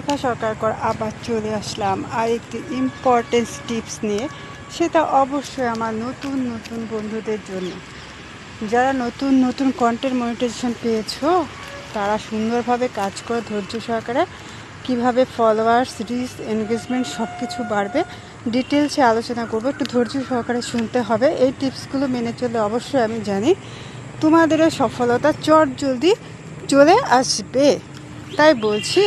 কথা সরকার আবার চলে আসলাম আরেকটি ইম্পর্টেন্স টিপস নিয়ে। সেটা অবশ্যই আমার নতুন নতুন বন্ধুদের জন্য, যারা নতুন নতুন কন্টেন্ট মনিটাইজেশন পেয়েছো, তারা সুন্দরভাবে কাজ করে ধৈর্য সহকারে কীভাবে ফলোয়ার্স, রিচ, এনগেজমেন্ট সব কিছু বাড়বে ডিটেলসে আলোচনা করবো। একটু ধৈর্য সহকারে শুনতে হবে। এই টিপসগুলো মেনে চললে অবশ্যই আমি জানি তোমাদেরও সফলতা জলদি চলে আসবে। তাই বলছি,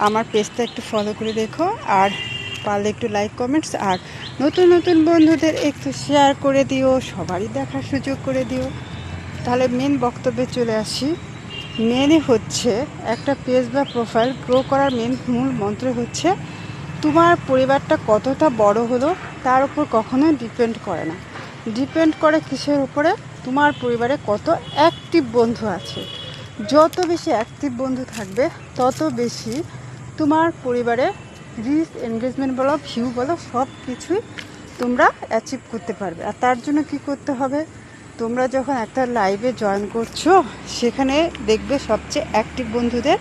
আমার পেজটা একটু ফলো করে দেখো, আর পারলে একটু লাইক, কমেন্টস আর নতুন নতুন বন্ধুদের একটু শেয়ার করে দিও, সবারই দেখার সুযোগ করে দিও। তাহলে মেন বক্তব্যে চলে আসি। মেনই হচ্ছে একটা পেজ বা প্রোফাইল গ্রো করার মূল মন্ত্র হচ্ছে তোমার পরিবারটা কতটা বড় হলো তার উপর কখনোই ডিপেন্ড করে না। ডিপেন্ড করে কিসের উপরে? তোমার পরিবারে কত অ্যাক্টিভ বন্ধু আছে। যত বেশি অ্যাক্টিভ বন্ধু থাকবে তত বেশি তোমার পরিবারে রিচ, এনগেজমেন্ট বলো, ভিউ বলো, সব কিছুই তোমরা অ্যাচিভ করতে পারবে। আর তার জন্য কি করতে হবে? তোমরা যখন একটা লাইভে জয়েন করছো, সেখানে দেখবে সবচেয়ে অ্যাক্টিভ বন্ধুদের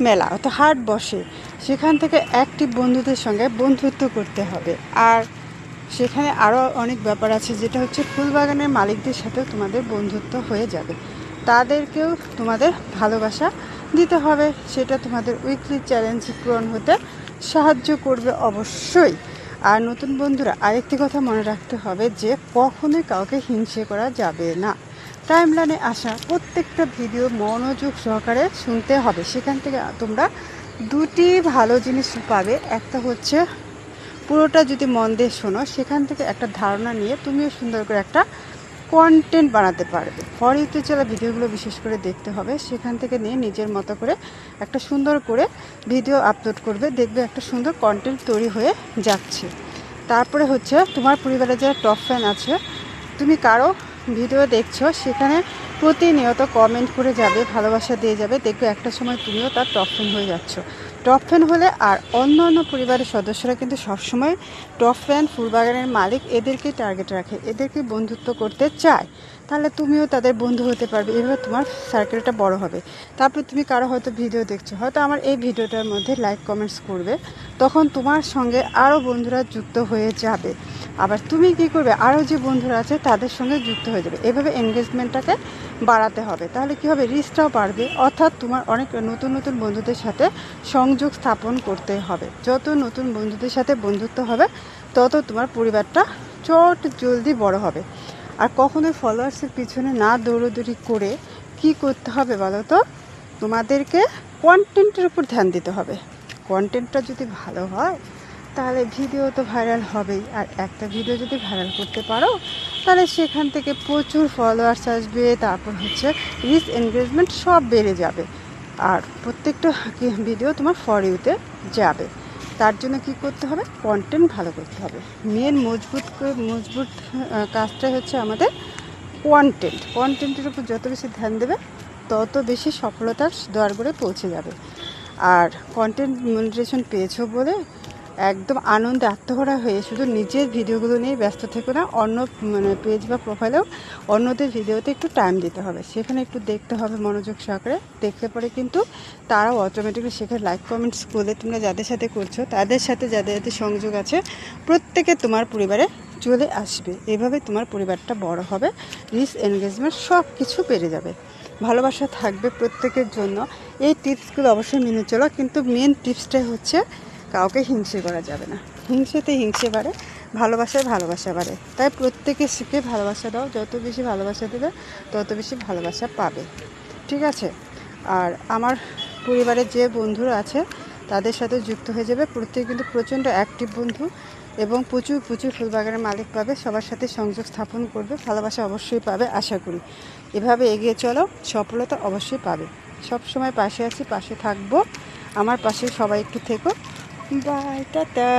মেলা, অর্থাৎ হাট বসে। সেখান থেকে অ্যাক্টিভ বন্ধুদের সঙ্গে বন্ধুত্ব করতে হবে। আর সেখানে আরও অনেক ব্যাপার আছে, যেটা হচ্ছে ফুলবাগানের মালিকদের সাথেও তোমাদের বন্ধুত্ব হয়ে যাবে। তাদেরকেও তোমাদের ভালোবাসা দিতে হবে। সেটা তোমাদের উইকলি চ্যালেঞ্জ পূরণ হতে সাহায্য করবে অবশ্যই। আর নতুন বন্ধুরা, আরেকটি কথা মনে রাখতে হবে যে কখনোই কাউকে হিংসে করা যাবে না। টাইমলাইনে আসা প্রত্যেকটা ভিডিও মনোযোগ সহকারে শুনতে হবে। সেখান থেকে তোমরা দুটি ভালো জিনিস পাবে। একটা হচ্ছে পুরোটা যদি মন দিয়ে শোনো, সেখান থেকে একটা ধারণা নিয়ে তুমিও সুন্দর করে একটা কন্টেন্ট বানাতে পারবে। ফর ইউতে চলা ভিডিওগুলো বিশেষ করে দেখতে হবে। সেখান থেকে নিয়ে নিজের মতো করে একটা সুন্দর করে ভিডিও আপলোড করবে, দেখবে একটা সুন্দর কন্টেন্ট তৈরি হয়ে যাচ্ছে। তারপরে হচ্ছে তোমার পরিবারে যারা টপ ফ্যান আছে, তুমি কারো ভিডিও দেখছো, সেখানে প্রতিনিয়ত কমেন্ট করে যাবে, ভালোবাসা দিয়ে যাবে, দেখবে একটা সময় তুমিও তার টপ ফ্যান হয়ে যাচ্ছ। টপ ফ্যান হলে আর অন্য পরিবারের সদস্যরা কিন্তু সবসময় টপ ফ্যান, ফুলবাগানের মালিক এদেরকেই টার্গেট রাখে, এদেরকে বন্ধুত্ব করতে চায়। তাহলে তুমিও তাদের বন্ধু হতে পারবে। এভাবে তোমার সার্কেলটা বড় হবে। তারপর তুমি কারো হয়তো ভিডিও দেখছো, হয়তো আমার এই ভিডিওটার মধ্যে লাইক, কমেন্টস করবে, তখন তোমার সঙ্গে আরও বন্ধুরা যুক্ত হয়ে যাবে। আবার তুমি কি করবে? আরও যে বন্ধুরা আছে তাদের সঙ্গে যুক্ত হয়ে যাবে। এভাবে এনগেজমেন্টটাকে বাড়াতে হবে। তাহলে কি হবে? রিচটাও বাড়বে। অর্থাৎ তোমার অনেক নতুন নতুন বন্ধুদের সাথে সংযোগ স্থাপন করতে হবে। যত নতুন বন্ধুদের সাথে বন্ধুত্ব হবে, তত তোমার পরিবারটা জলদি বড় হবে। আর কখনোই ফলোয়ার্সের পিছনে না দৌড়দৌড়ি করে কি করতে হবে বলো তো? তোমাদেরকে কন্টেন্টের উপর ধ্যান দিতে হবে। কন্টেন্টটা যদি ভালো হয়, তাহলে ভিডিও তো ভাইরাল হবেই। আর একটা ভিডিও যদি ভাইরাল করতে পারো, তাহলে সেখান থেকে প্রচুর ফলোয়ার্স আসবে। তারপর হচ্ছে রিচ, এনগেজমেন্ট সব বেড়ে যাবে। আর প্রত্যেকটা ভিডিও তোমার ফর ইউতে যাবে। তার জন্য কি করতে হবে? কন্টেন্ট ভালো করতে হবে। মেন মজবুত কাজটাই হচ্ছে আমাদের কন্টেন্টের উপর যত বেশি ধ্যান দেবে, তত বেশি সফলতার দ্বারগড়ে পৌঁছে যাবে। আর কন্টেন্ট মনিটাইজেশন পেয়েছো বলে একদম আনন্দে আত্মহারা হয়ে শুধু নিজের ভিডিওগুলো নিয়ে ব্যস্ত থেকো না। অন্য পেজ বা প্রোফাইলেও অন্যদের ভিডিওতে একটু টাইম দিতে হবে। সেখানে একটু দেখতে হবে মনোযোগ সহকারে। দেখতে পরে কিন্তু তারাও অটোমেটিকলি সেখানে লাইক, কমেন্টস করলে তোমরা যাদের সাথে করছো, তাদের সাথে যাদের যাদের সংযোগ আছে, প্রত্যেকে তোমার পরিবারে চলে আসবে। এভাবে তোমার পরিবারটা বড় হবে, রিচ, এনগেজমেন্ট সব কিছু বেড়ে যাবে, ভালোবাসা থাকবে প্রত্যেকের জন্য। এই টিপসগুলো অবশ্যই মেনে চলো। কিন্তু মেন টিপসটাই হচ্ছে কাউকে হিংসে করা যাবে না। হিংসেতে হিংসে বাড়ে, ভালোবাসায় ভালোবাসা বাড়ে। তাই প্রত্যেকে শিখে ভালোবাসা দাও। যত বেশি ভালোবাসা দেবে, তত বেশি ভালোবাসা পাবে। ঠিক আছে? আর আমার পরিবারের যে বন্ধুরা আছে, তাদের সাথে যুক্ত হয়ে যাবে। প্রত্যেকে কিন্তু প্রচণ্ড অ্যাক্টিভ বন্ধু এবং প্রচুর ফুলবাগানের মালিক পাবে। সবার সাথে সংযোগ স্থাপন করবে, ভালোবাসা অবশ্যই পাবে আশা করি। এভাবে এগিয়ে চলো, সফলতা অবশ্যই পাবে। সব সময় পাশে আছি, পাশে থাকবো। আমার পাশে সবাই একটু থেকো। Bye, tata.